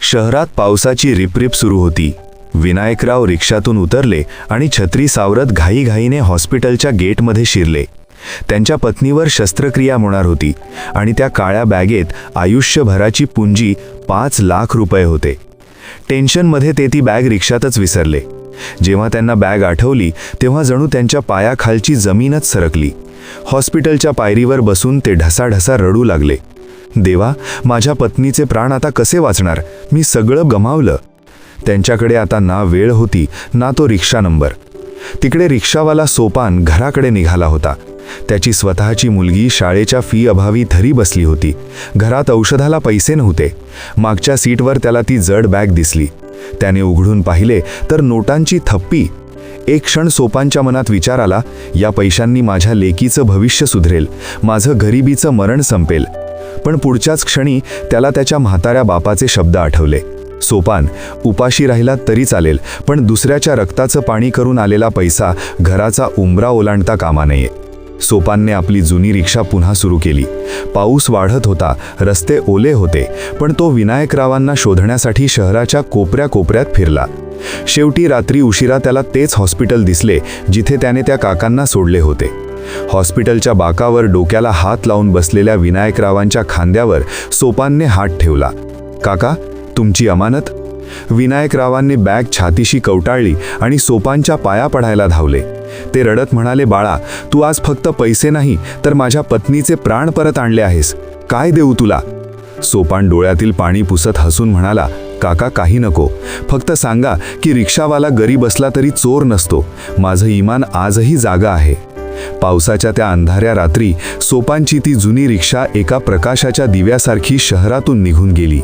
शहरात पावसाची रिपरिप सुरू होती. विनायकराव रिक्षातून उतरले आणि छत्री सावरत घाईघाईने हॉस्पिटलच्या गेटमध्ये शिरले. त्यांच्या पत्नीवर शस्त्रक्रिया होणार होती आणि त्या काळ्या बॅगेत आयुष्यभराची पुंजी 5 लाख रुपये होते. टेन्शनमध्ये ते ती बॅग रिक्षातच विसरले. जेव्हा त्यांना बॅग आठवली तेव्हा जणू त्यांच्या पायाखालची जमीनच सरकली. हॉस्पिटलच्या पायरीवर बसून ते ढसाढसा रडू लागले. देवा, माझ्या पत्नीचे प्राण आता कसे वाचणार? मी सगळं गमावलं. त्यांच्याकडे आता ना वेळ होती ना तो रिक्षा नंबर. तिकडे रिक्षावाला सोपान घराकडे निघाला होता. त्याची स्वतःची मुलगी शाळेच्या फी अभावी घरी बसली होती. घरात औषधाला पैसे नव्हते. मागच्या सीटवर त्याला ती जड बॅग दिसली. त्याने उघडून पाहिले तर नोटांची थप्पी. एक क्षण सोपानच्या मनात विचार आला, या पैशांनी माझ्या लेकीचं भविष्य सुधरेल, माझं गरिबीचं मरण संपेल. पण पुढच्याच क्षणी त्याला त्याच्या म्हाताऱ्या बापाचे शब्द आठवले. सोपान, उपाशी राहिला तरी चालेल, पण दुसऱ्याच्या रक्ताचं पाणी करून आलेला पैसा घराचा उंबरा ओलांडता कामा नये. सोपानने आपली जुनी रिक्षा पुन्हा सुरू केली. पाऊस वाढत होता, रस्ते ओले होते, पण तो विनायकरावांना शोधण्यासाठी शहराच्या कोपऱ्या कोपऱ्यात फिरला. शेवटी रात्री उशिरा त्याला तेच हॉस्पिटल दिसले जिथे त्याने त्या काकांना सोडले होते. हॉस्पिटलच्या बाकावर डोक्याला हात लावून बसलेल्या विनायकरावांच्या खांद्यावर सोपानने हात ठेवला. काका, तुमची अमानत. विनायकरावांनी बॅग छातीशी कवटाळली आणि सोपानच्या पाया पडायला धावले. ते रडत म्हणाले, बाळा, तू आज फक्त पैसे नाही तर माझ्या पत्नीचे प्राण परत आणले आहेस. काय देऊ तुला? सोपान डोळ्यातील पाणी पुसत हसून म्हणाला, काका, काही नको. फक्त सांगा की रिक्षावाला गरीब असला तरी चोर नसतो. माझं इमान आजही जागा आहे. पावसाच्या त्या अंधाऱ्या रात्री सोपानची ती जुनी रिक्षा एका प्रकाशाच्या दिव्यासारखी शहरातून निघून गेली.